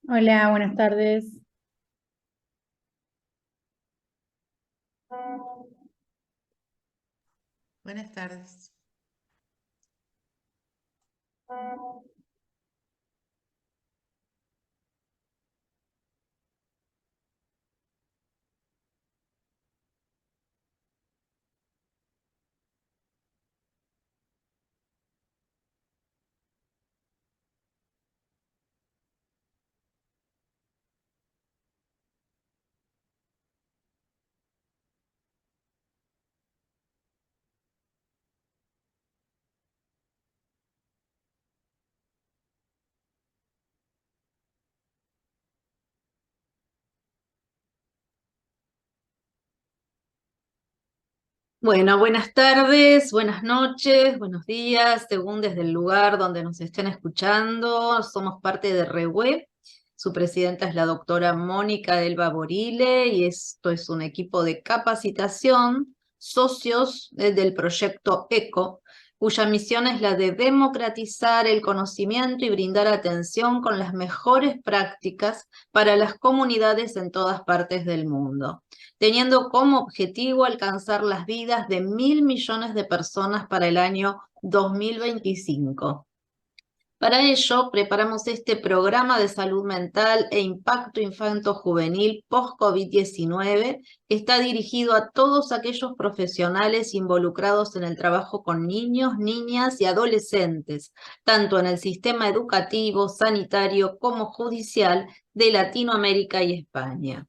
Hola, buenas tardes. Buenas tardes. Bueno, buenas tardes, buenas noches, buenos días, según desde el lugar donde nos estén escuchando. Somos parte de ReWeb. Su presidenta es la doctora Mónica Elba Borile y esto es un equipo de capacitación, socios del proyecto ECO, cuya misión es la de democratizar el conocimiento y brindar atención con las mejores prácticas para las comunidades en todas partes del mundo, teniendo como objetivo alcanzar las vidas de 1.000 millones de personas para el año 2025. Para ello, preparamos este programa de salud mental e impacto infanto-juvenil post-COVID-19, que está dirigido a todos aquellos profesionales involucrados en el trabajo con niños, niñas y adolescentes, tanto en el sistema educativo, sanitario como judicial de Latinoamérica y España.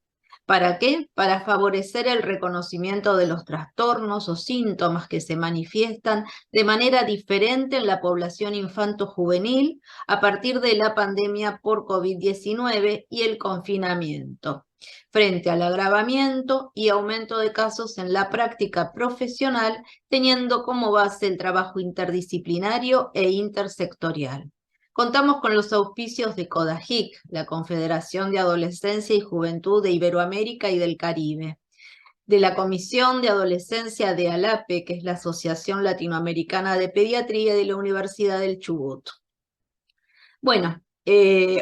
¿Para qué? Para favorecer el reconocimiento de los trastornos o síntomas que se manifiestan de manera diferente en la población infanto-juvenil a partir de la pandemia por COVID-19 y el confinamiento, frente al agravamiento y aumento de casos en la práctica profesional, teniendo como base el trabajo interdisciplinario e intersectorial. Contamos con los auspicios de CODAJIC, la Confederación de Adolescencia y Juventud de Iberoamérica y del Caribe, de la Comisión de Adolescencia de ALAPE, que es la Asociación Latinoamericana de Pediatría, de la Universidad del Chubut. Bueno,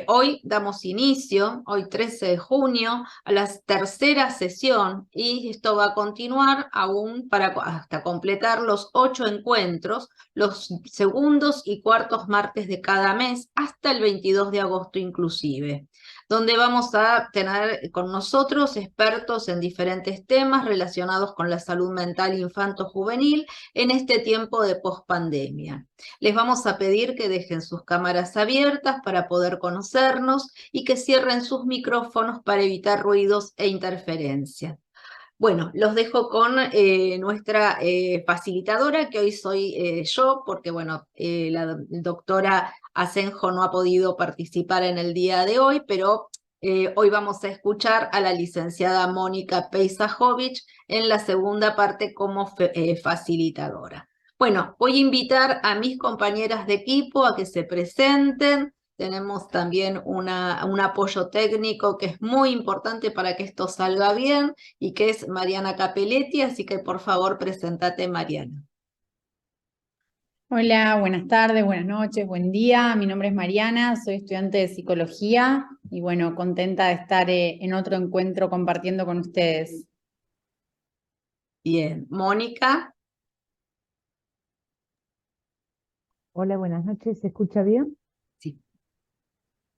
hoy damos inicio, hoy 13 de junio, a la tercera sesión y esto va a continuar aún hasta completar los 8 encuentros, los segundos y cuartos martes de cada mes, hasta el 22 de agosto inclusive, donde vamos a tener con nosotros expertos en diferentes temas relacionados con la salud mental infanto-juvenil en este tiempo de pospandemia. Les vamos a pedir que dejen sus cámaras abiertas para poder conocernos y que cierren sus micrófonos para evitar ruidos e interferencias. Bueno, los dejo con nuestra facilitadora, que hoy soy yo, porque bueno, la doctora Asenjo no ha podido participar en el día de hoy, pero hoy vamos a escuchar a la licenciada Mónica Peisajovic en la segunda parte como facilitadora. Bueno, voy a invitar a mis compañeras de equipo a que se presenten. Tenemos también un apoyo técnico que es muy importante para que esto salga bien y que es Mariana Capelletti, así que por favor, presentate, Mariana. Hola, buenas tardes, buenas noches, buen día. Mi nombre es Mariana, soy estudiante de psicología y bueno, contenta de estar en otro encuentro compartiendo con ustedes. Bien, Mónica. Hola, buenas noches. ¿Se escucha bien? Sí.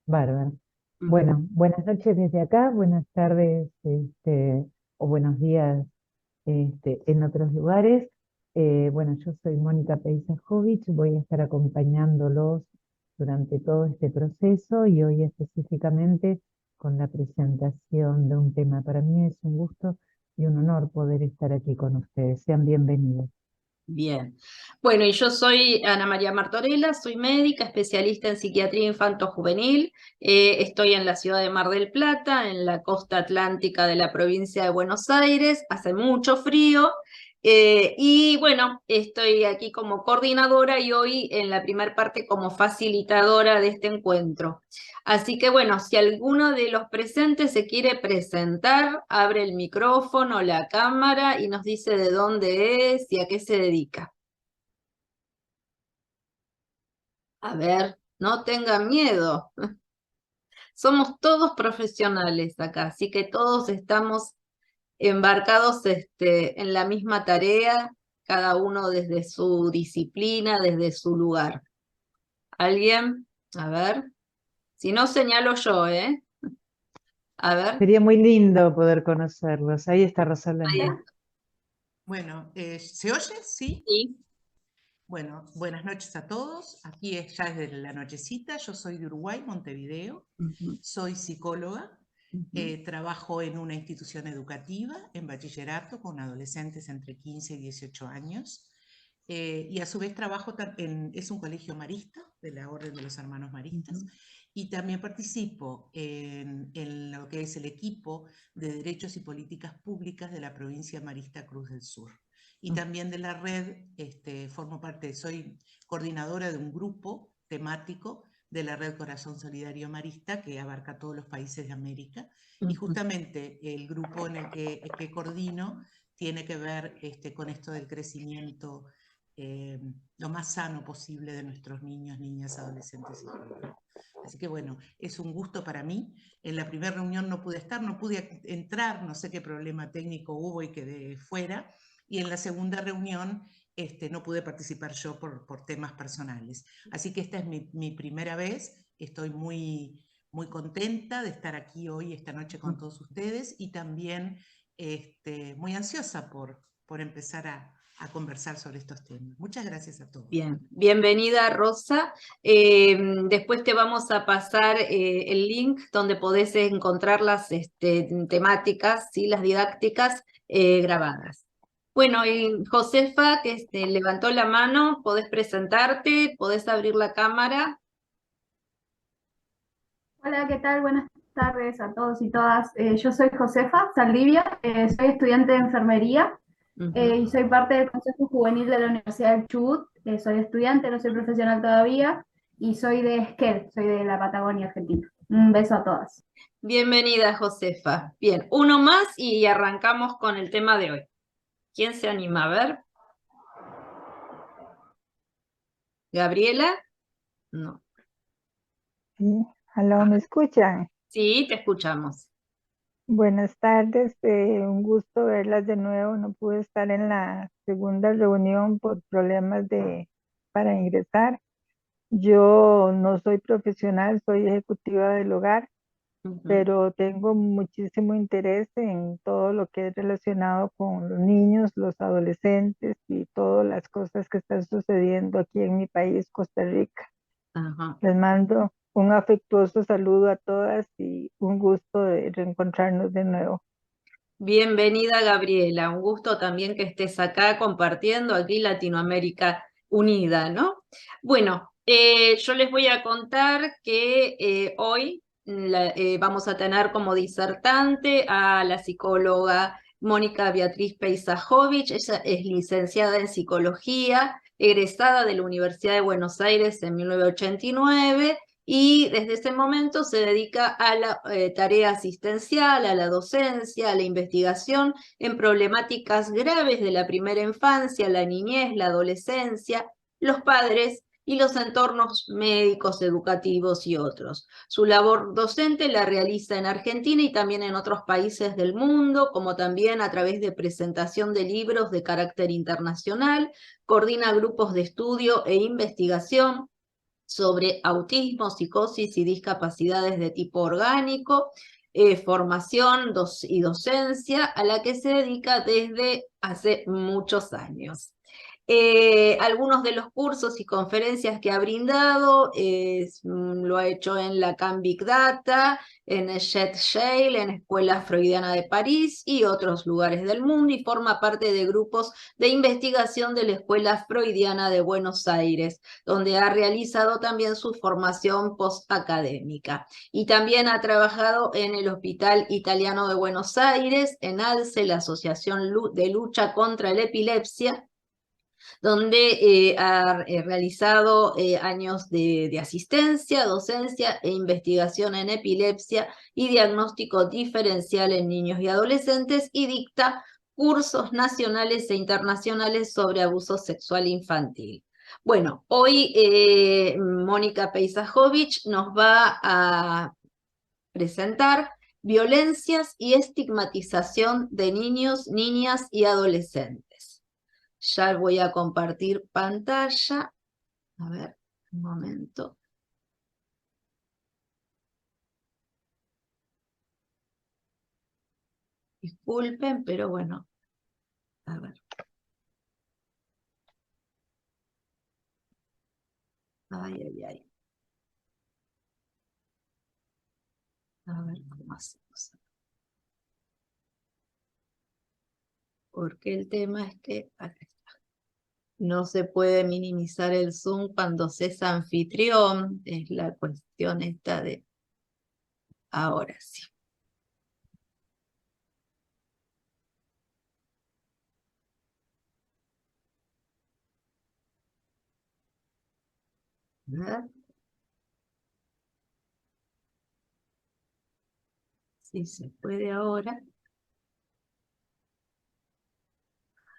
Bárbaro. Ujú. Bueno, buenas noches desde acá, buenas tardes, o buenos días, en otros lugares. Bueno, yo soy Mónica Peisajovic, voy a estar acompañándolos durante todo este proceso y hoy específicamente con la presentación de un tema. Para mí es un gusto y un honor poder estar aquí con ustedes. Sean bienvenidos. Bien. Bueno, y yo soy Ana María Martorella, soy médica, especialista en psiquiatría infanto-juvenil. Estoy en la ciudad de Mar del Plata, en la costa atlántica de la provincia de Buenos Aires. Hace mucho frío. Y bueno, estoy aquí como coordinadora y hoy en la primera parte como facilitadora de este encuentro. Así que bueno, si alguno de los presentes se quiere presentar, abre el micrófono, la cámara y nos dice de dónde es y a qué se dedica. A ver, no tengan miedo. Somos todos profesionales acá, así que todos estamos embarcados en la misma tarea, cada uno desde su disciplina, desde su lugar. ¿Alguien? A ver. Si no, señalo yo, ¿eh? A ver. Sería muy lindo poder conocerlos. Ahí está Ahí Rosalén. está. Bueno, ¿se oye? ¿Sí? Sí. Bueno, buenas noches a todos. Aquí ya es de la nochecita. Yo soy de Uruguay, Montevideo. Ujú, Soy psicóloga. ujú. Trabajo en una institución educativa, en bachillerato, con adolescentes entre 15 y 18 años. Y a su vez trabajo es un colegio marista, de la Orden de los Hermanos Maristas, Ujú. y también participo en lo que es el equipo de Derechos y Políticas Públicas de la provincia Marista Cruz del Sur. Y también de la red, formo parte, soy coordinadora de un grupo temático de la Red Corazón Solidario Marista, que abarca todos los países de América, y justamente el grupo en el que coordino tiene que ver con esto del crecimiento lo más sano posible de nuestros niños, niñas, adolescentes y jóvenes. Así que bueno, es un gusto para mí. En la primera reunión no pude estar, no pude entrar, no sé qué problema técnico hubo y quedé fuera. Y en la segunda reunión no pude participar yo por temas personales. Así que esta es mi primera vez. Estoy muy, muy contenta de estar aquí hoy, esta noche con todos ustedes, y también muy ansiosa por empezar a conversar sobre estos temas. Muchas gracias a todos. Bien, bienvenida Rosa. Después te vamos a pasar el link donde podés encontrar las temáticas, ¿sí? Las didácticas grabadas. Bueno, y Josefa, que levantó la mano, podés presentarte, podés abrir la cámara. Hola, ¿qué tal? Buenas tardes a todos y todas. Yo soy Josefa Saldivia, soy estudiante de enfermería y soy parte del Consejo Juvenil de la Universidad del Chubut. Soy estudiante, no soy profesional todavía y soy de Esquel, soy de la Patagonia, Argentina. Un beso a todas. Bienvenida, Josefa. Bien, uno más y arrancamos con el tema de hoy. ¿Quién se anima a ver? ¿Gabriela? No. Sí, aló, ¿me escuchan? Sí, te escuchamos. Buenas tardes, un gusto verlas de nuevo. No pude estar en la segunda reunión por problemas para ingresar. Yo no soy profesional, soy ejecutiva del hogar, pero tengo muchísimo interés en todo lo que es relacionado con los niños, los adolescentes y todas las cosas que están sucediendo aquí en mi país, Costa Rica. Ajá. Les mando un afectuoso saludo a todas y un gusto de reencontrarnos de nuevo. Bienvenida, Gabriela. Un gusto también que estés acá compartiendo aquí Latinoamérica Unida, ¿no? Bueno, yo les voy a contar que hoy vamos a tener como disertante a la psicóloga Mónica Beatriz Peisajovich. Ella es licenciada en psicología, egresada de la Universidad de Buenos Aires en 1989. Y desde ese momento se dedica a la tarea asistencial, a la docencia, a la investigación en problemáticas graves de la primera infancia, la niñez, la adolescencia, los padres y los entornos médicos, educativos y otros. Su labor docente la realiza en Argentina y también en otros países del mundo, como también a través de presentación de libros de carácter internacional, coordina grupos de estudio e investigación sobre autismo, psicosis y discapacidades de tipo orgánico, formación y docencia, a la que se dedica desde hace muchos años. Algunos de los cursos y conferencias que ha brindado lo ha hecho en la CAN Big Data, en Jet Shale, en Escuela Freudiana de París y otros lugares del mundo, y forma parte de grupos de investigación de la Escuela Freudiana de Buenos Aires, donde ha realizado también su formación postacadémica. Y también ha trabajado en el Hospital Italiano de Buenos Aires, en ALCE, la Asociación de Lucha contra la Epilepsia, donde ha realizado años de asistencia, docencia e investigación en epilepsia y diagnóstico diferencial en niños y adolescentes, y dicta cursos nacionales e internacionales sobre abuso sexual infantil. Bueno, hoy Mónica Peisajovich nos va a presentar violencias y estigmatización de niños, niñas y adolescentes. Ya voy a compartir pantalla. A ver, un momento. Disculpen, pero bueno, a ver. Ay, ay, ay. A ver cómo hacemos. Porque el tema es que acá está. No se puede minimizar el Zoom cuando se es anfitrión. Es la cuestión esta de ahora sí. A ver. Si se puede ahora.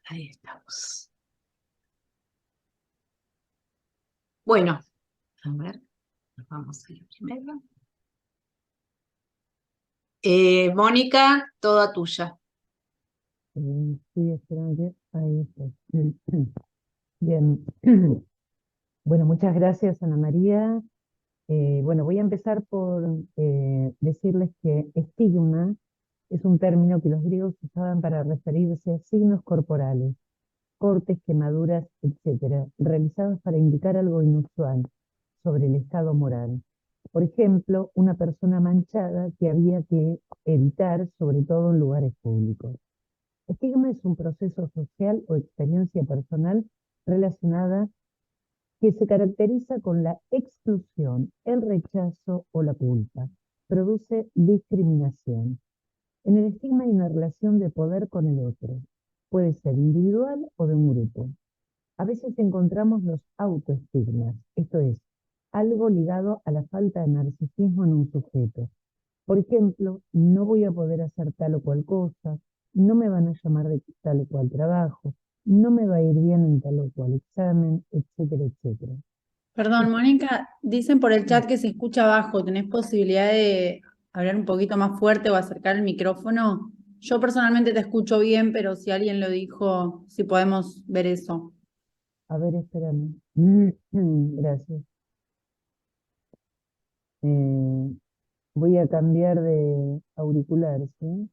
Ahí estamos. Bueno, a ver, vamos a ir primero. Mónica, toda tuya. Sí, esperan que ahí está. Bien. Bueno, muchas gracias, Ana María. Bueno, voy a empezar por decirles que estigma es un término que los griegos usaban para referirse a signos corporales, cortes, quemaduras, etcétera, realizados para indicar algo inusual sobre el estado moral. Por ejemplo, una persona manchada que había que evitar, sobre todo en lugares públicos. Estigma es un proceso social o experiencia personal relacionada que se caracteriza con la exclusión, el rechazo o la culpa. Produce discriminación. En el estigma hay una relación de poder con el otro. Puede ser individual o de un grupo. A veces encontramos los autoestigmas, esto es, algo ligado a la falta de narcisismo en un sujeto. Por ejemplo, no voy a poder hacer tal o cual cosa, no me van a llamar de tal o cual trabajo, no me va a ir bien en tal o cual examen, etcétera, etcétera. Perdón, Mónica, dicen por el chat que se escucha bajo. ¿Tenés posibilidad de hablar un poquito más fuerte o acercar el micrófono? Yo personalmente te escucho bien, pero si alguien lo dijo, si podemos ver eso. A ver, espérame. Gracias. Voy a cambiar de auricular, ¿sí?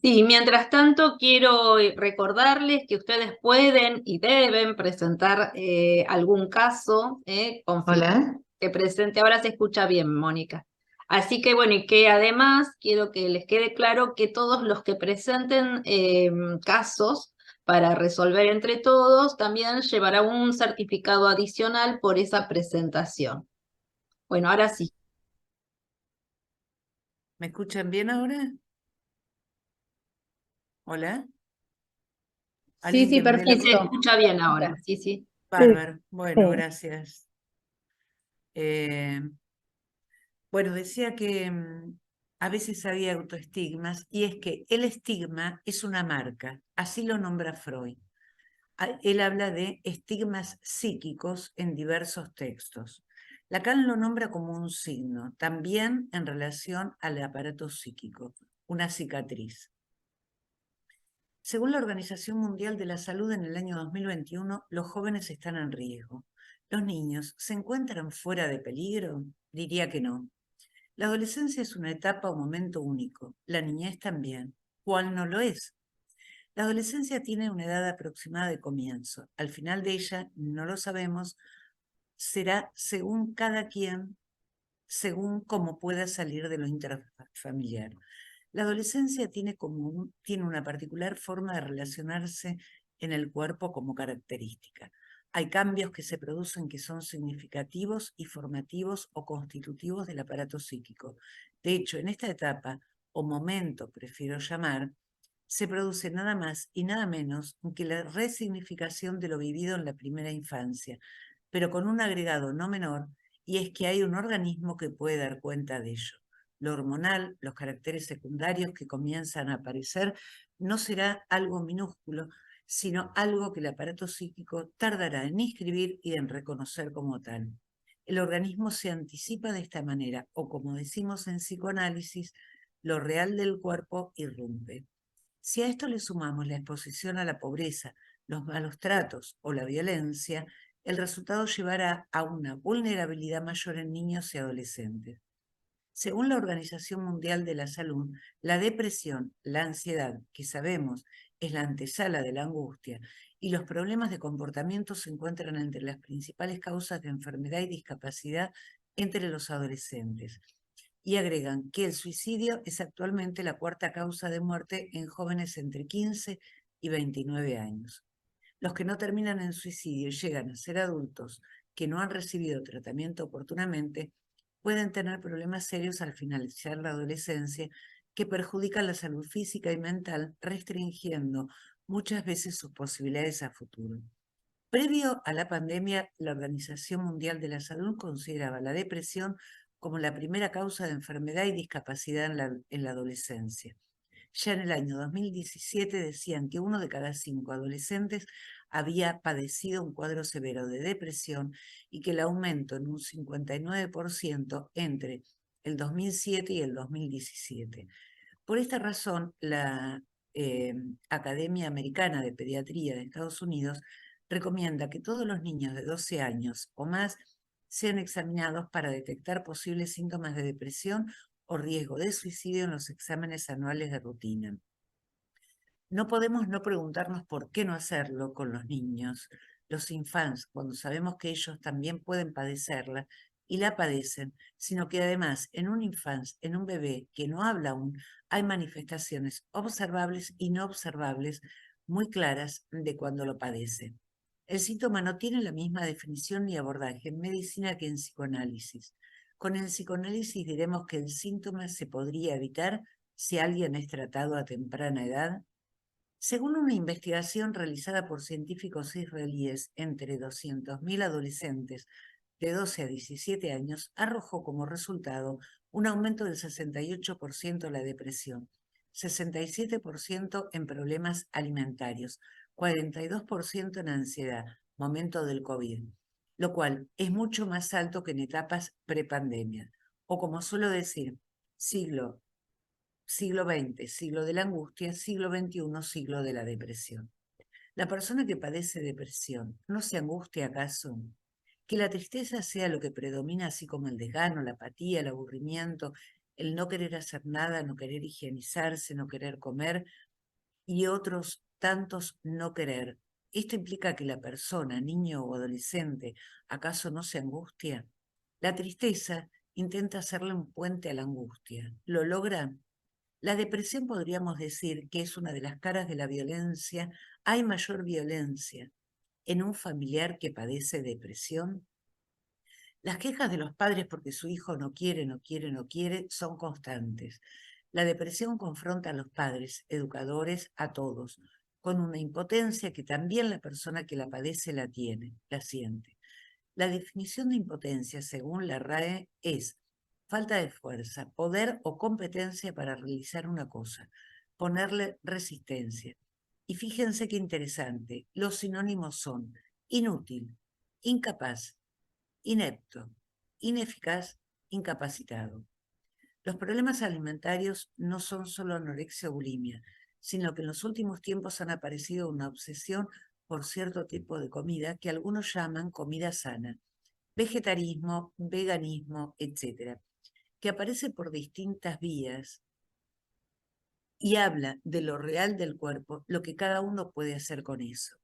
Sí, mientras tanto quiero recordarles que ustedes pueden y deben presentar algún caso. Hola. Que presente, ahora se escucha bien, Mónica. Así que bueno, y que además quiero que les quede claro que todos los que presenten casos para resolver entre todos también llevará un certificado adicional por esa presentación. Bueno, ahora sí. ¿Me escuchan bien ahora? Hola. Sí, ¿Alguien sí, que me dé la Sí, se perfecto. escucha bien ahora, sí, sí. Bárbaro. Bueno, Sí. gracias. Bueno, decía que a veces había autoestigmas y es que el estigma es una marca, así lo nombra Freud. Él habla de estigmas psíquicos en diversos textos. Lacan lo nombra como un signo, también en relación al aparato psíquico, una cicatriz. Según la Organización Mundial de la Salud, en el año 2021, los jóvenes están en riesgo. ¿Los niños se encuentran fuera de peligro? Diría que no. La adolescencia es una etapa o momento único. La niñez también. ¿Cuál no lo es? La adolescencia tiene una edad aproximada de comienzo. Al final de ella, no lo sabemos, será según cada quien, según cómo pueda salir de lo intrafamiliar. La adolescencia tiene una particular forma de relacionarse en el cuerpo como característica. Hay cambios que se producen que son significativos y formativos o constitutivos del aparato psíquico. De hecho, en esta etapa, o momento prefiero llamar, se produce nada más y nada menos que la resignificación de lo vivido en la primera infancia, pero con un agregado no menor, y es que hay un organismo que puede dar cuenta de ello. Lo hormonal, los caracteres secundarios que comienzan a aparecer, no será algo minúsculo, sino algo que el aparato psíquico tardará en inscribir y en reconocer como tal. El organismo se anticipa de esta manera, o como decimos en psicoanálisis, lo real del cuerpo irrumpe. Si a esto le sumamos la exposición a la pobreza, los malos tratos o la violencia, el resultado llevará a una vulnerabilidad mayor en niños y adolescentes. Según la Organización Mundial de la Salud, la depresión, la ansiedad, que sabemos es la antesala de la angustia, y los problemas de comportamiento se encuentran entre las principales causas de enfermedad y discapacidad entre los adolescentes. Y agregan que el suicidio es actualmente la cuarta causa de muerte en jóvenes entre 15 y 29 años. Los que no terminan en suicidio y llegan a ser adultos que no han recibido tratamiento oportunamente pueden tener problemas serios al finalizar la adolescencia que perjudican la salud física y mental, restringiendo muchas veces sus posibilidades a futuro. Previo a la pandemia, la Organización Mundial de la Salud consideraba la depresión como la primera causa de enfermedad y discapacidad en la adolescencia. Ya en el año 2017 decían que 1 de cada 5 adolescentes había padecido un cuadro severo de depresión y que el aumento en un 59% entre el 2007 y el 2017. Por esta razón, la Academia Americana de Pediatría de Estados Unidos recomienda que todos los niños de 12 años o más sean examinados para detectar posibles síntomas de depresión o riesgo de suicidio en los exámenes anuales de rutina. No podemos no preguntarnos por qué no hacerlo con los niños, los infantes, cuando sabemos que ellos también pueden padecerla y la padecen, sino que además en un infante, en un bebé que no habla aún, hay manifestaciones observables y no observables muy claras de cuando lo padece. El síntoma no tiene la misma definición ni abordaje en medicina que en psicoanálisis. Con el psicoanálisis diremos que el síntoma se podría evitar si alguien es tratado a temprana edad. Según una investigación realizada por científicos israelíes entre 200.000 adolescentes de 12 a 17 años, arrojó como resultado un aumento del 68% en la depresión, 67% en problemas alimentarios, 42% en ansiedad, momento del COVID, lo cual es mucho más alto que en etapas prepandemia, o como suelo decir, siglo XX, siglo de la angustia, siglo XXI, siglo de la depresión. La persona que padece depresión, ¿no se angustia acaso? Que la tristeza sea lo que predomina, así como el desgano, la apatía, el aburrimiento, el no querer hacer nada, no querer higienizarse, no querer comer y otros tantos no querer. ¿Esto implica que la persona, niño o adolescente, acaso no se angustia? La tristeza intenta hacerle un puente a la angustia. ¿Lo logra? La depresión podríamos decir que es una de las caras de la violencia. ¿Hay mayor violencia en un familiar que padece depresión? Las quejas de los padres porque su hijo no quiere, no quiere, no quiere son constantes. La depresión confronta a los padres, educadores, a todos, con una impotencia que también la persona que la padece la tiene, la siente. La definición de impotencia, según la RAE, es falta de fuerza, poder o competencia para realizar una cosa, ponerle resistencia. Y fíjense qué interesante, los sinónimos son inútil, incapaz, inepto, ineficaz, incapacitado. Los problemas alimentarios no son solo anorexia o bulimia, sino que en los últimos tiempos han aparecido una obsesión por cierto tipo de comida que algunos llaman comida sana, vegetarismo, veganismo, etc., que aparece por distintas vías y habla de lo real del cuerpo, lo que cada uno puede hacer con eso.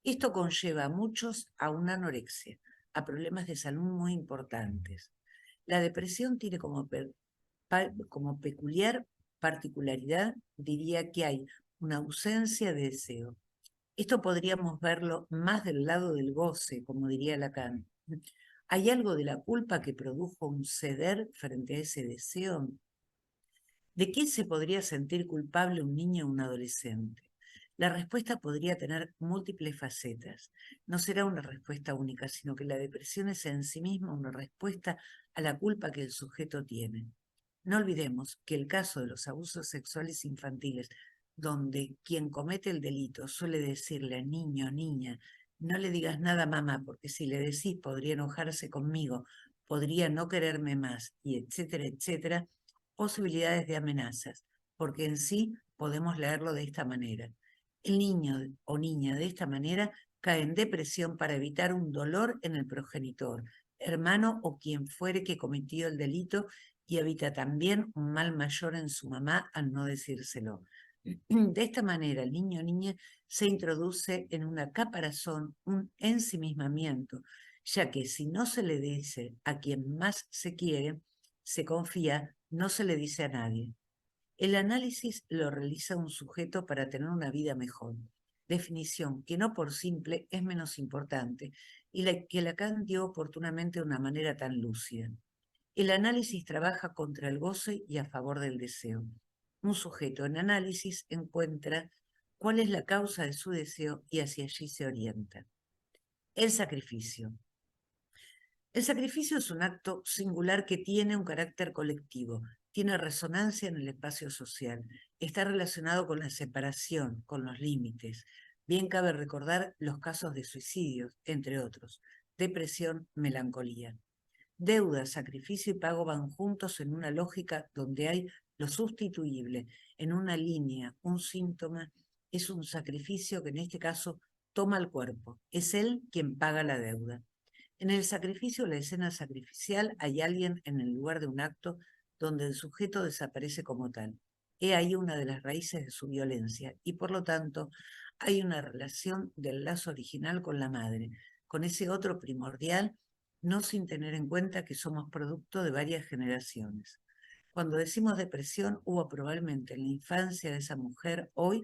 Esto conlleva a muchos a una anorexia, a problemas de salud muy importantes. La depresión tiene como peculiar particularidad, diría que hay una ausencia de deseo. Esto podríamos verlo más del lado del goce, como diría Lacan. ¿Hay algo de la culpa que produjo un ceder frente a ese deseo? ¿De qué se podría sentir culpable un niño o un adolescente? La respuesta podría tener múltiples facetas. No será una respuesta única, sino que la depresión es en sí misma una respuesta a la culpa que el sujeto tiene. No olvidemos que el caso de los abusos sexuales infantiles donde quien comete el delito suele decirle niño, niña, no le digas nada a mamá, porque si le decís podría enojarse conmigo, podría no quererme más, y etcétera, etcétera, posibilidades de amenazas, porque en sí podemos leerlo de esta manera. El niño o niña de esta manera cae en depresión para evitar un dolor en el progenitor, hermano o quien fuere que cometió el delito, y evita también un mal mayor en su mamá al no decírselo. De esta manera, el niño o niña se introduce en una caparazón, un ensimismamiento, ya que si no se le dice a quien más se quiere, se confía, no se le dice a nadie. El análisis lo realiza un sujeto para tener una vida mejor. Definición que no por simple es menos importante y que Lacan dio oportunamente de una manera tan lúcida. El análisis trabaja contra el goce y a favor del deseo. Un sujeto en análisis encuentra cuál es la causa de su deseo y hacia allí se orienta. El sacrificio. El sacrificio es un acto singular que tiene un carácter colectivo, tiene resonancia en el espacio social, está relacionado con la separación, con los límites. Bien cabe recordar los casos de suicidios, entre otros, depresión, melancolía. Deuda, sacrificio y pago van juntos en una lógica donde hay lo sustituible, en una línea, un síntoma, es un sacrificio que en este caso toma el cuerpo, es él quien paga la deuda. En el sacrificio, la escena sacrificial, hay alguien en el lugar de un acto donde el sujeto desaparece como tal. He ahí una de las raíces de su violencia y por lo tanto hay una relación del lazo original con la madre, con ese otro primordial, no sin tener en cuenta que somos producto de varias generaciones. Cuando decimos depresión, hubo probablemente en la infancia de esa mujer hoy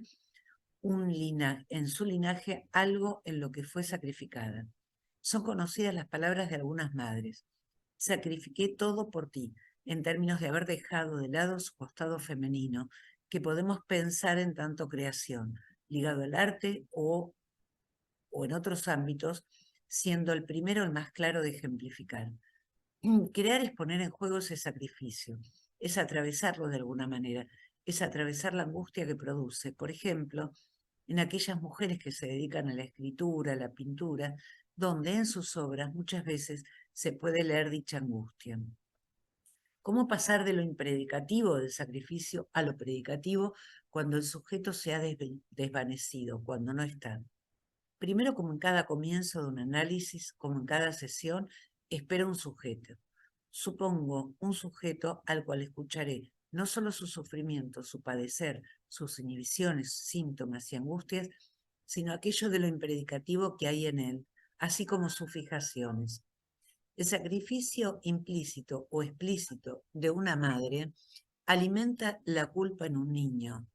en su linaje algo en lo que fue sacrificada. Son conocidas las palabras de algunas madres. Sacrifiqué todo por ti, en términos de haber dejado de lado su costado femenino, que podemos pensar en tanto creación, ligado al arte o en otros ámbitos, siendo el primero el más claro de ejemplificar. Crear es poner en juego ese sacrificio, es atravesarlo de alguna manera, es atravesar la angustia que produce. Por ejemplo, en aquellas mujeres que se dedican a la escritura, a la pintura, donde en sus obras muchas veces se puede leer dicha angustia. ¿Cómo pasar de lo impredicativo del sacrificio a lo predicativo cuando el sujeto se ha desvanecido, cuando no está? Primero, como en cada comienzo de un análisis, como en cada sesión, espera un sujeto. Supongo un sujeto al cual escucharé no solo su sufrimiento, su padecer, sus inhibiciones, síntomas y angustias, sino aquello de lo impredicativo que hay en él, así como sus fijaciones. El sacrificio implícito o explícito de una madre alimenta la culpa en un niño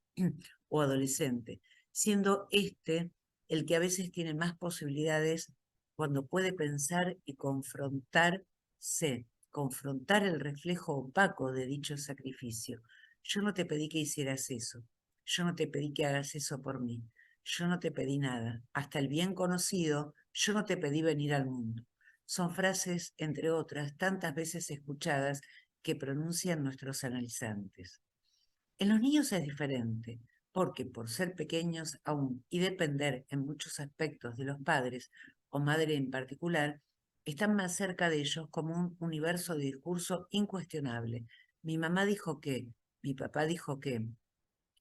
o adolescente, siendo este el que a veces tiene más posibilidades cuando puede pensar y confrontar el reflejo opaco de dicho sacrificio. Yo no te pedí que hicieras eso, yo no te pedí que hagas eso por mí, yo no te pedí nada, hasta el bien conocido, yo no te pedí venir al mundo. Son frases, entre otras, tantas veces escuchadas que pronuncian nuestros analizantes. En los niños es diferente, porque por ser pequeños aún y depender en muchos aspectos de los padres o madre en particular, están más cerca de ellos como un universo de discurso incuestionable. Mi mamá dijo que, mi papá dijo que,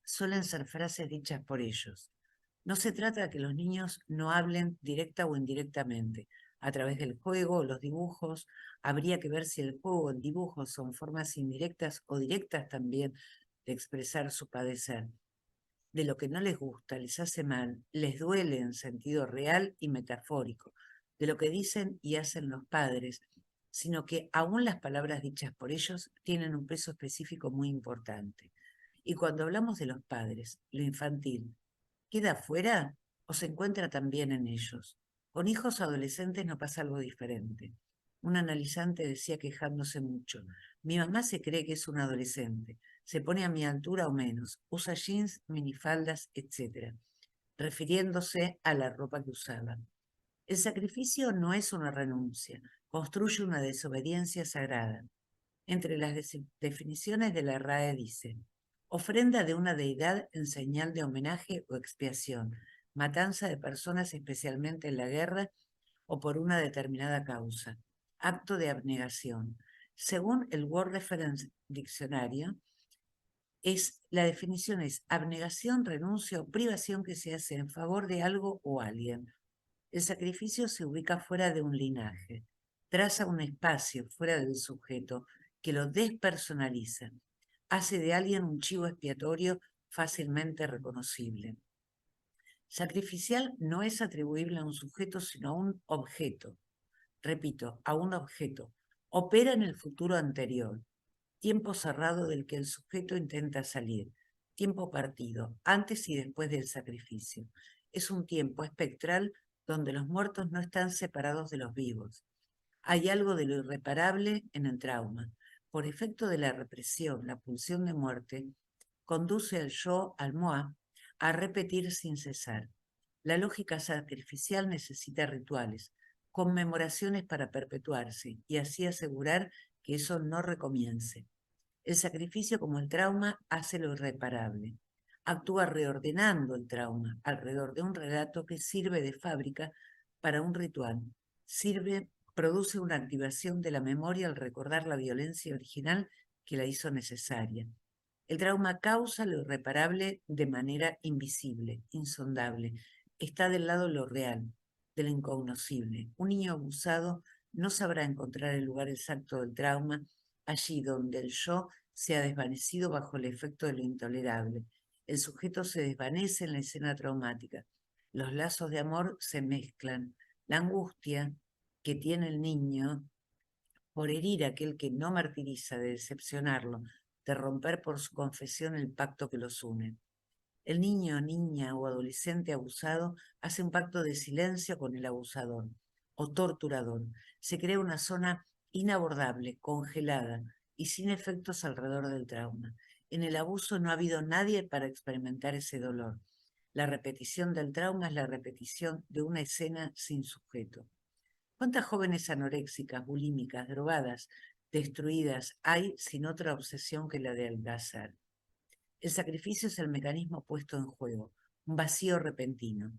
suelen ser frases dichas por ellos. No se trata de que los niños no hablen directa o indirectamente. A través del juego o los dibujos, habría que ver si el juego o el dibujo son formas indirectas o directas también de expresar su padecer. De lo que no les gusta, les hace mal, les duele en sentido real y metafórico, de lo que dicen y hacen los padres, sino que aún las palabras dichas por ellos tienen un peso específico muy importante. Y cuando hablamos de los padres, lo infantil, ¿queda fuera o se encuentra también en ellos? Con hijos adolescentes no pasa algo diferente. Un analizante decía quejándose mucho: mi mamá se cree que es un adolescente, se pone a mi altura o menos, usa jeans, minifaldas, etc., refiriéndose a la ropa que usaba. El sacrificio no es una renuncia, construye una desobediencia sagrada. Entre las definiciones de la RAE dice: ofrenda de una deidad en señal de homenaje o expiación, matanza de personas especialmente en la guerra o por una determinada causa, acto de abnegación. Según el Word Reference Diccionario, la definición es abnegación, renuncia o privación que se hace en favor de algo o alguien. El sacrificio se ubica fuera de un linaje, traza un espacio fuera del sujeto que lo despersonaliza, hace de alguien un chivo expiatorio fácilmente reconocible. Sacrificial no es atribuible a un sujeto, sino a un objeto. Repito, a un objeto. Opera en el futuro anterior, tiempo cerrado del que el sujeto intenta salir, tiempo partido, antes y después del sacrificio. Es un tiempo espectral donde los muertos no están separados de los vivos. Hay algo de lo irreparable en el trauma. Por efecto de la represión, la pulsión de muerte conduce al yo, al moi, a repetir sin cesar. La lógica sacrificial necesita rituales, conmemoraciones para perpetuarse y así asegurar que eso no recomience. El sacrificio, como el trauma, hace lo irreparable. Actúa reordenando el trauma alrededor de un relato que sirve de fábrica para un ritual. Produce una activación de la memoria al recordar la violencia original que la hizo necesaria. El trauma causa lo irreparable de manera invisible, insondable. Está del lado de lo real, de lo incognoscible. Un niño abusado no sabrá encontrar el lugar exacto del trauma, allí donde el yo se ha desvanecido bajo el efecto de lo intolerable. El sujeto se desvanece en la escena traumática. Los lazos de amor se mezclan. La angustia que tiene el niño por herir a aquel que no martiriza, de decepcionarlo, de romper por su confesión el pacto que los une. El niño, niña o adolescente abusado hace un pacto de silencio con el abusador o torturador. Se crea una zona inabordable, congelada y sin efectos alrededor del trauma. En el abuso no ha habido nadie para experimentar ese dolor. La repetición del trauma es la repetición de una escena sin sujeto. ¿Cuántas jóvenes anoréxicas, bulímicas, drogadas, destruidas hay sin otra obsesión que la de adelgazar? El sacrificio es el mecanismo puesto en juego, un vacío repentino.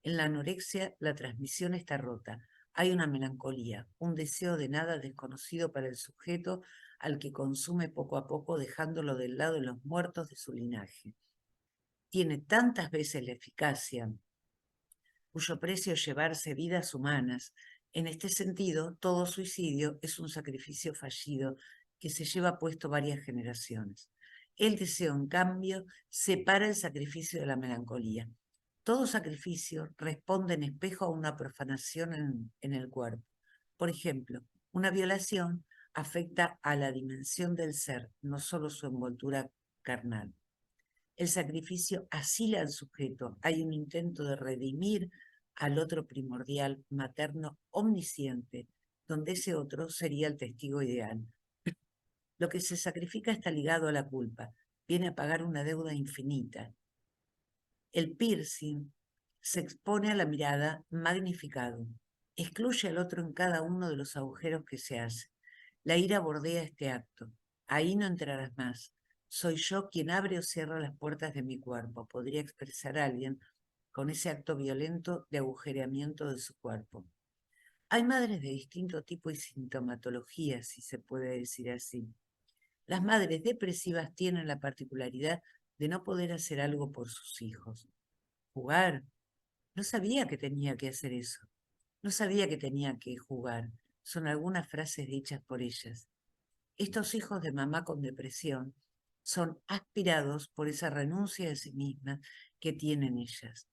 En la anorexia la transmisión está rota. Hay una melancolía, un deseo de nada desconocido para el sujeto al que consume poco a poco dejándolo del lado de los muertos de su linaje. Tiene tantas veces la eficacia, cuyo precio es llevarse vidas humanas. En este sentido, todo suicidio es un sacrificio fallido que se lleva puesto varias generaciones. El deseo, en cambio, separa el sacrificio de la melancolía. Todo sacrificio responde en espejo a una profanación en el cuerpo. Por ejemplo, una violación afecta a la dimensión del ser, no solo su envoltura carnal. El sacrificio asila al sujeto. Hay un intento de redimir al otro primordial, materno, omnisciente, donde ese otro sería el testigo ideal. Lo que se sacrifica está ligado a la culpa, viene a pagar una deuda infinita. El piercing se expone a la mirada magnificado, excluye al otro en cada uno de los agujeros que se hace. La ira bordea este acto. Ahí no entrarás más. Soy yo quien abre o cierra las puertas de mi cuerpo, podría expresar a alguien con ese acto violento de agujereamiento de su cuerpo. Hay madres de distinto tipo y sintomatología, si se puede decir así. Las madres depresivas tienen la particularidad de no poder hacer algo por sus hijos. Jugar. No sabía que tenía que hacer eso. No sabía que tenía que jugar. Son algunas frases dichas por ellas. Estos hijos de mamá con depresión son aspirados por esa renuncia de sí misma que tienen ellas.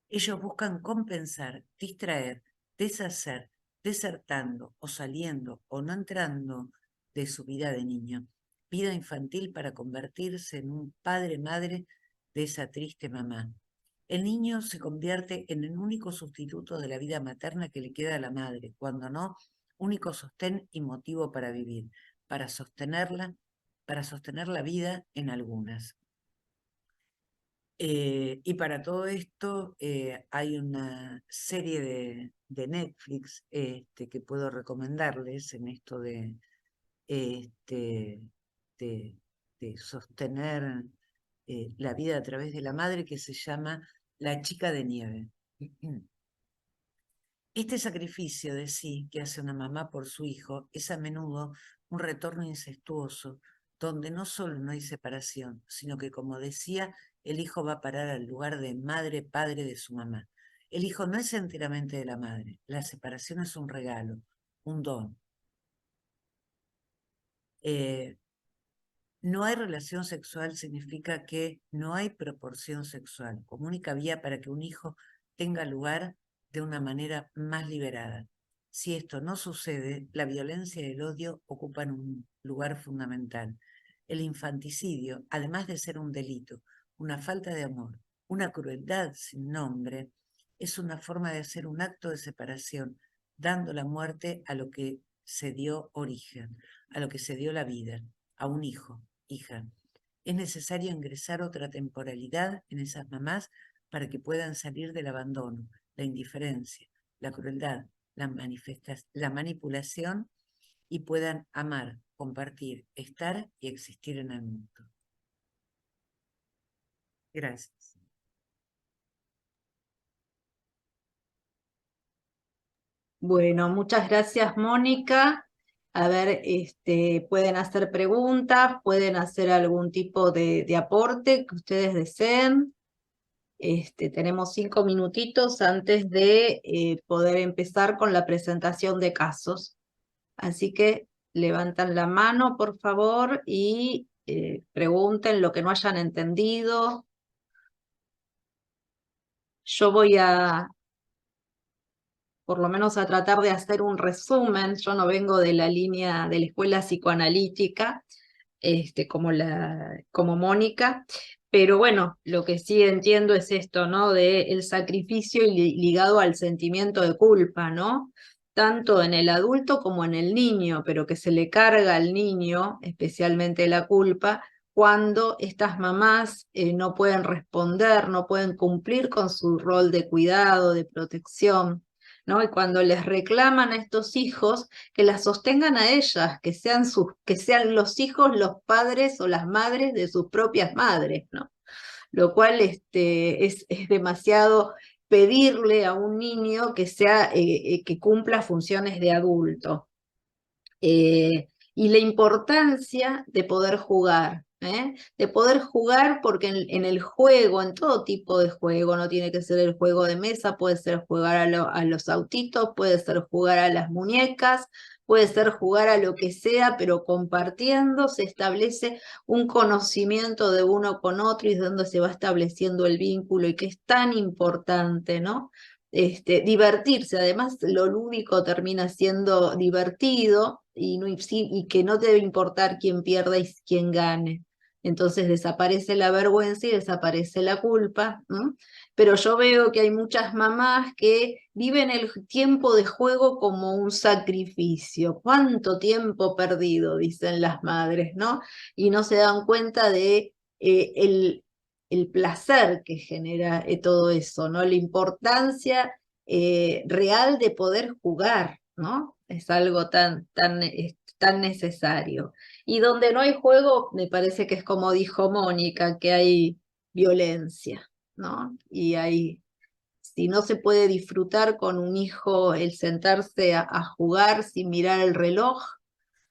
Ellos buscan compensar, distraer, deshacer, desertando o saliendo o no entrando de su vida de niño, vida infantil para convertirse en un padre-madre de esa triste mamá. El niño se convierte en el único sustituto de la vida materna que le queda a la madre, cuando no, único sostén y motivo para vivir, para sostener la vida en algunas. Y para todo esto hay una serie de Netflix que puedo recomendarles en esto de sostener la vida a través de la madre, que se llama La chica de nieve. Este sacrificio de sí que hace una mamá por su hijo es a menudo un retorno incestuoso, donde no solo no hay separación, sino que, como decía, el hijo va a parar al lugar de madre-padre de su mamá. El hijo no es enteramente de la madre, la separación es un regalo, un don. No hay relación sexual significa que no hay proporción sexual, como única vía para que un hijo tenga lugar de una manera más liberada. Si esto no sucede, la violencia y el odio ocupan un lugar fundamental. El infanticidio, además de ser un delito, una falta de amor, una crueldad sin nombre, es una forma de hacer un acto de separación, dando la muerte a lo que se dio origen, a lo que se dio la vida, a un hijo, hija. Es necesario ingresar otra temporalidad en esas mamás para que puedan salir del abandono, la indiferencia, la crueldad, la manipulación y puedan amar, compartir, estar y existir en el mundo. Gracias. Bueno, muchas gracias, Mónica. A ver, pueden hacer preguntas, pueden hacer algún tipo de aporte que ustedes deseen. Tenemos 5 minutitos antes de poder empezar con la presentación de casos. Así que levantan la mano, por favor, y pregunten lo que no hayan entendido. Yo voy por lo menos a tratar de hacer un resumen. Yo no vengo de la línea de la escuela psicoanalítica, como Mónica, pero bueno, lo que sí entiendo es esto, ¿no? De el sacrificio ligado al sentimiento de culpa, ¿no? Tanto en el adulto como en el niño, pero que se le carga al niño, especialmente la culpa, cuando estas mamás no pueden responder, no pueden cumplir con su rol de cuidado, de protección, ¿no? Y cuando les reclaman a estos hijos que las sostengan a ellas, que sean los hijos los padres o las madres de sus propias madres, ¿no? Lo cual es demasiado pedirle a un niño que cumpla funciones de adulto. Y la importancia de poder jugar, de poder jugar porque en el juego, en todo tipo de juego, no tiene que ser el juego de mesa, puede ser jugar a los autitos, puede ser jugar a las muñecas, puede ser jugar a lo que sea, pero compartiendo se establece un conocimiento de uno con otro y es donde se va estableciendo el vínculo y que es tan importante, ¿no? Divertirse, además lo lúdico termina siendo divertido y que no debe importar quién pierda y quién gane. Entonces desaparece la vergüenza y desaparece la culpa, ¿no? Pero yo veo que hay muchas mamás que viven el tiempo de juego como un sacrificio. ¿Cuánto tiempo perdido? Dicen las madres, ¿no? Y no se dan cuenta de el placer que genera todo eso, ¿no? La importancia real de poder jugar, ¿no? Es algo tan necesario. Y donde no hay juego, me parece que es como dijo Mónica, que hay violencia, ¿no? Y si no se puede disfrutar con un hijo el sentarse a jugar sin mirar el reloj,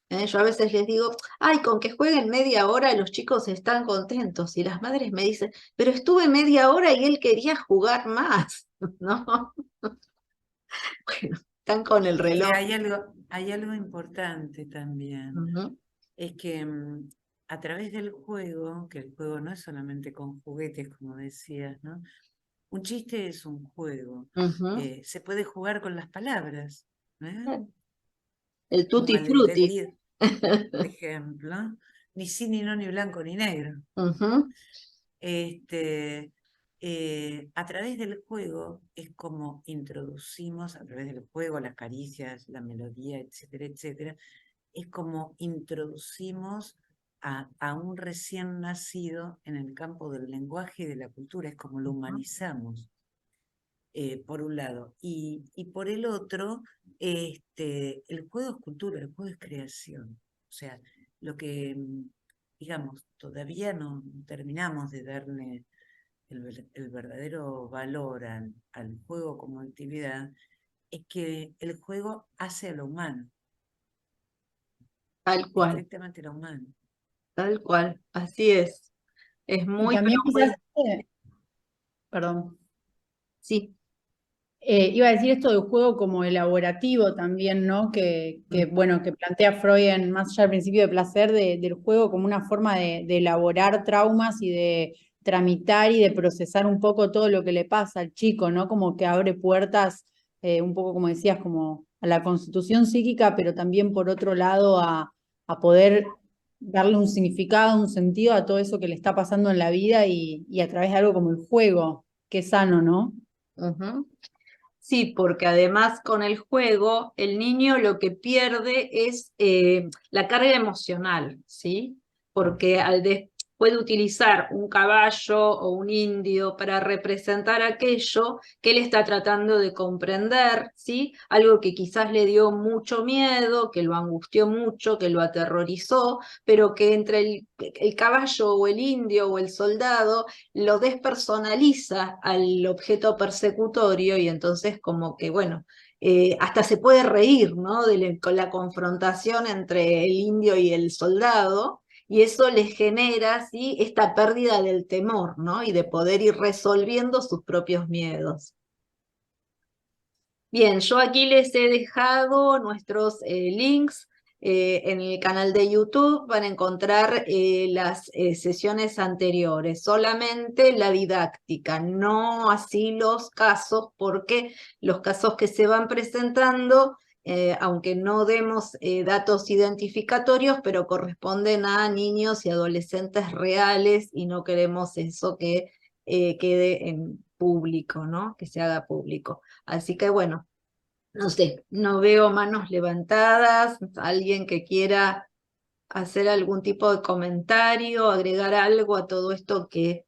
yo a veces les digo, ay, con que jueguen media hora los chicos están contentos. Y las madres me dicen, pero estuve media hora y él quería jugar más, ¿no? Bueno, están con el reloj. Hay algo importante también. Es que a través del juego, que el juego no es solamente con juguetes, como decías, ¿no? Un chiste es un juego. Se puede jugar con las palabras. El tutti frutti. Por ejemplo, ni sí, ni no, ni blanco, ni negro. A través del juego es como introducimos, a través del juego, las caricias, la melodía, etcétera, etcétera, es como introducimos a un recién nacido en el campo del lenguaje y de la cultura, es como lo humanizamos. Por un lado, y por el otro, el juego es cultura, el juego es creación. O sea, lo que digamos, todavía no terminamos de darle el verdadero valor al juego como actividad, es que el juego hace a lo humano, Tal cual, estrictamente lo humano. tal cual, así es. Es Y muy, también pero muy, quizás, perdón. sí. Iba a decir esto del juego como elaborativo también, ¿no? Bueno, que plantea Freud en Más allá del principio de placer, del juego como una forma de elaborar traumas y de tramitar y de procesar un poco todo lo que le pasa al chico, ¿no? Como que abre puertas, un poco como decías, como a la constitución psíquica, pero también por otro lado a poder darle un significado, un sentido a todo eso que le está pasando en la vida y a través de algo como el juego, que es sano, ¿no? Ujú. Sí, porque además con el juego el niño lo que pierde es la carga emocional, ¿sí? Porque puede utilizar un caballo o un indio para representar aquello que él está tratando de comprender, ¿sí? Algo que quizás le dio mucho miedo, que lo angustió mucho, que lo aterrorizó, pero que entre el caballo o el indio o el soldado lo despersonaliza al objeto persecutorio y entonces como que, bueno, hasta se puede reír, ¿no? Con la confrontación entre el indio y el soldado, y eso le genera, ¿sí? Esta pérdida del temor, ¿no? Y de poder ir resolviendo sus propios miedos. Bien, yo aquí les he dejado nuestros links. En el canal de YouTube van a encontrar las sesiones anteriores, solamente la didáctica, no así los casos, porque los casos que se van presentando, aunque no demos datos identificatorios, pero corresponden a niños y adolescentes reales y no queremos eso que quede en público, ¿no? Que se haga público. Así que bueno, no sé, no veo manos levantadas, alguien que quiera hacer algún tipo de comentario, agregar algo a todo esto que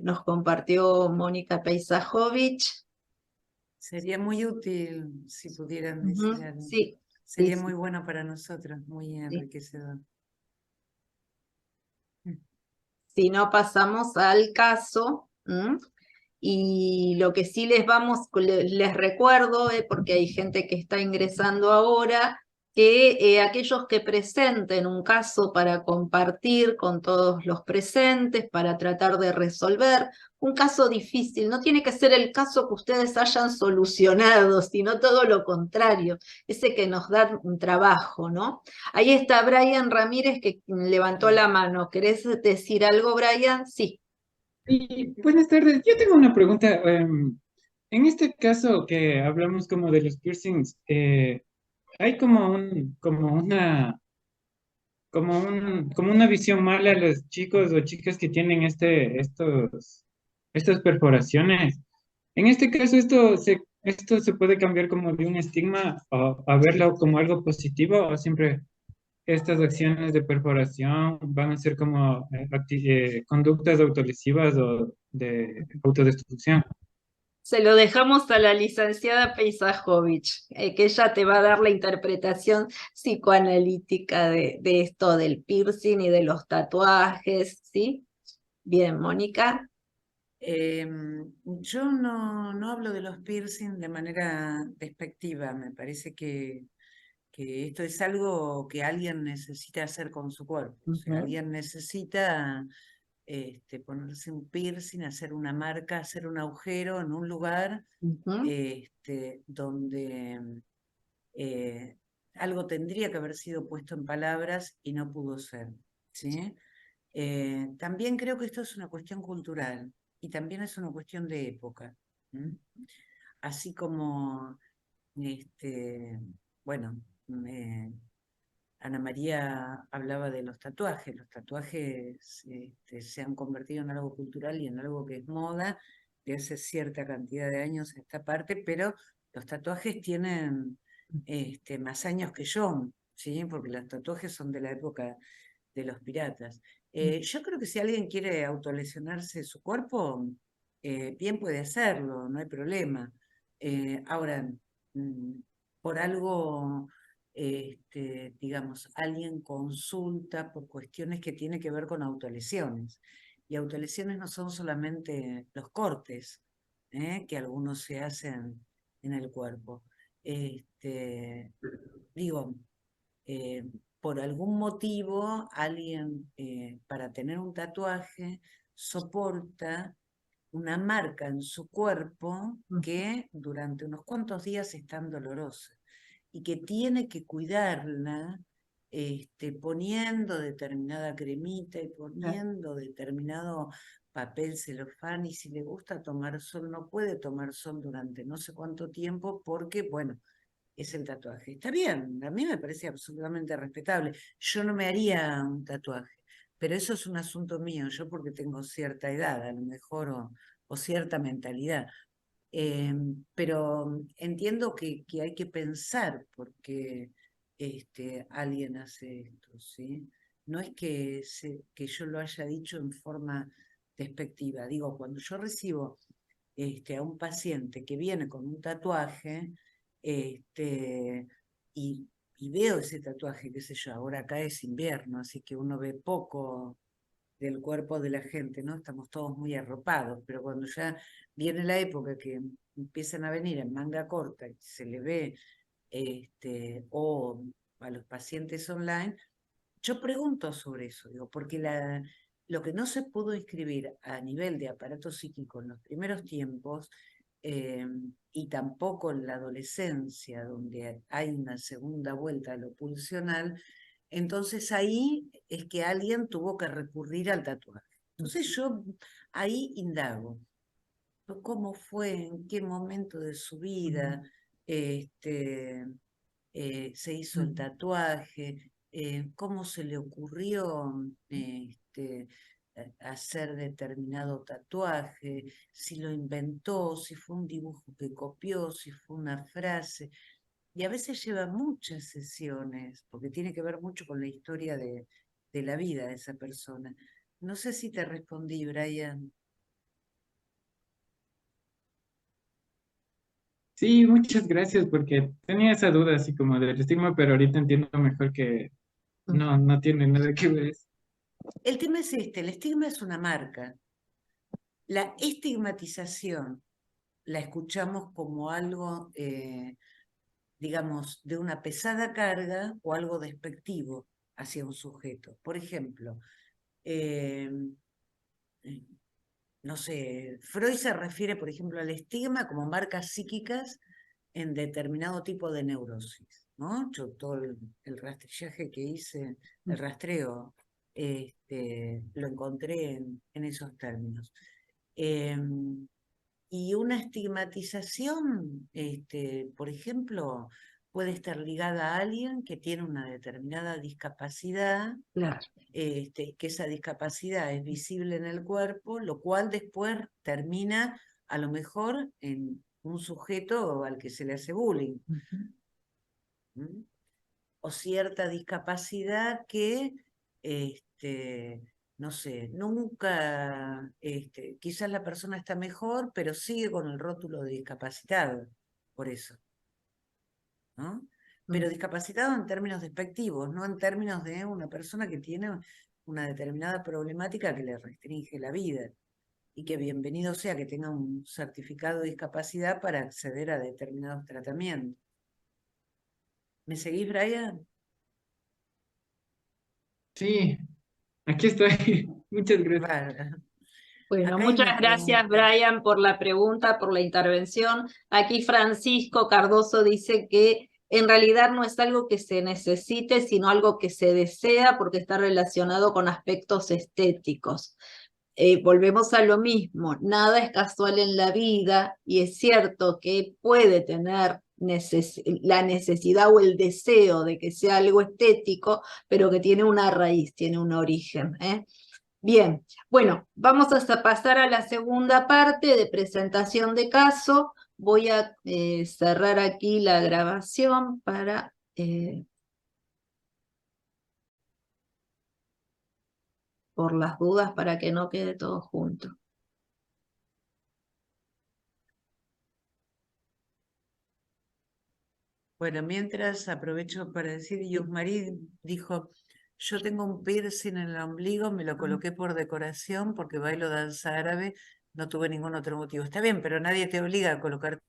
nos compartió Mónica Peisajovic. Sería muy útil si pudieran decir algo. Sí, Sería sí, muy bueno para nosotros, muy sí. enriquecedor. Si no, pasamos al caso. Y lo que sí les recuerdo, porque hay gente que está ingresando ahora, que aquellos que presenten un caso para compartir con todos los presentes, para tratar de resolver un caso difícil, no tiene que ser el caso que ustedes hayan solucionado, sino todo lo contrario, ese que nos da un trabajo, ¿no? Ahí está Brian Ramírez que levantó la mano. ¿Querés decir algo, Brian? Sí. Y buenas tardes, yo tengo una pregunta. En este caso que hablamos como de los piercings, hay como una visión mala a los chicos o chicas que tienen estas perforaciones. En este caso, esto se puede cambiar como de un estigma a verlo como algo positivo, o siempre estas acciones de perforación van a ser como conductas autolesivas o de autodestrucción. Se lo dejamos a la licenciada Peisajovic, que ella te va a dar la interpretación psicoanalítica de esto del piercing y de los tatuajes, ¿sí? Bien, Mónica. Yo no hablo de los piercing de manera despectiva, me parece que esto es algo que alguien necesita hacer con su cuerpo. O sea, alguien necesita ponerse un piercing, hacer una marca, hacer un agujero en un lugar donde algo tendría que haber sido puesto en palabras y no pudo ser, ¿sí? También creo que esto es una cuestión cultural y también es una cuestión de época. Así como, bueno, Ana María hablaba de los tatuajes se han convertido en algo cultural y en algo que es moda de hace cierta cantidad de años a esta parte, pero los tatuajes tienen más años que yo, ¿sí? Porque los tatuajes son de la época de los piratas. Yo creo que si alguien quiere autolesionarse su cuerpo, bien puede hacerlo, no hay problema. Ahora, por algo digamos, alguien consulta por cuestiones que tienen que ver con autolesiones. Y autolesiones no son solamente los cortes, que algunos se hacen en el cuerpo. Digo, por algún motivo, alguien para tener un tatuaje soporta una marca en su cuerpo que durante unos cuantos días es tan dolorosa y que tiene que cuidarla poniendo determinada cremita y poniendo determinado papel celofán, y si le gusta tomar sol, no puede tomar sol durante no sé cuánto tiempo porque, bueno, es el tatuaje. Está bien, a mí me parece absolutamente respetable. Yo no me haría un tatuaje, pero eso es un asunto mío, yo porque tengo cierta edad, a lo mejor, o cierta mentalidad. Pero entiendo que hay que pensar por qué alguien hace esto, ¿sí? No es que yo lo haya dicho en forma despectiva. Digo, cuando yo recibo a un paciente que viene con un tatuaje, y, y veo ese tatuaje, qué sé yo, ahora acá es invierno, así que uno ve poco del cuerpo de la gente, ¿no? Estamos todos muy arropados, pero cuando ya viene la época que empiezan a venir en manga corta y se le ve, o a los pacientes online, yo pregunto sobre eso, digo, porque lo que no se pudo inscribir a nivel de aparato psíquico en los primeros tiempos, y tampoco en la adolescencia, donde hay una segunda vuelta a lo pulsional, entonces ahí es que alguien tuvo que recurrir al tatuaje. Entonces yo ahí indago, ¿cómo fue? ¿En qué momento de su vida se hizo el tatuaje? ¿Cómo se le ocurrió hacer determinado tatuaje? Si lo inventó, si fue un dibujo que copió, si fue una frase. Y a veces lleva muchas sesiones, porque tiene que ver mucho con la historia de la vida de esa persona. No sé si te respondí, Brian. Sí, muchas gracias, porque tenía esa duda así como del estigma, pero ahorita entiendo mejor que no tiene nada que ver eso. El tema es el estigma es una marca. La estigmatización la escuchamos como algo, digamos, de una pesada carga o algo despectivo hacia un sujeto. Por ejemplo, no sé, Freud se refiere, por ejemplo, al estigma como marcas psíquicas en determinado tipo de neurosis, ¿no? Yo todo el rastrillaje que hice, el rastreo, lo encontré en esos términos. Y una estigmatización, por ejemplo, puede estar ligada a alguien que tiene una determinada discapacidad, Claro. que esa discapacidad es visible en el cuerpo, lo cual después termina a lo mejor en un sujeto al que se le hace bullying. ¿Mm? O cierta discapacidad que, no sé, nunca, quizás la persona está mejor, pero sigue con el rótulo de discapacitado, por eso, ¿no? Pero discapacitado en términos despectivos, no en términos de una persona que tiene una determinada problemática que le restringe la vida, y que bienvenido sea que tenga un certificado de discapacidad para acceder a determinados tratamientos. ¿Me seguís, Brian? Sí, aquí estoy. Muchas gracias. Bárbaro. Bueno, Acá hay muchas una gracias, pregunta. Brian, por la pregunta, por la intervención. Aquí Francisco Cardoso dice que en realidad no es algo que se necesite, sino algo que se desea porque está relacionado con aspectos estéticos. Volvemos a lo mismo, nada es casual en la vida y es cierto que puede tener la necesidad o el deseo de que sea algo estético, pero que tiene una raíz, tiene un origen. Bien, bueno, vamos a pasar a la segunda parte de presentación de caso. Voy a cerrar aquí la grabación para... por las dudas, para que no quede todo junto. Bueno, mientras aprovecho para decir, Yusmarí dijo, yo tengo un piercing en el ombligo, me lo coloqué por decoración porque bailo danza árabe, no tuve ningún otro motivo. Está bien, pero nadie te obliga a colocarte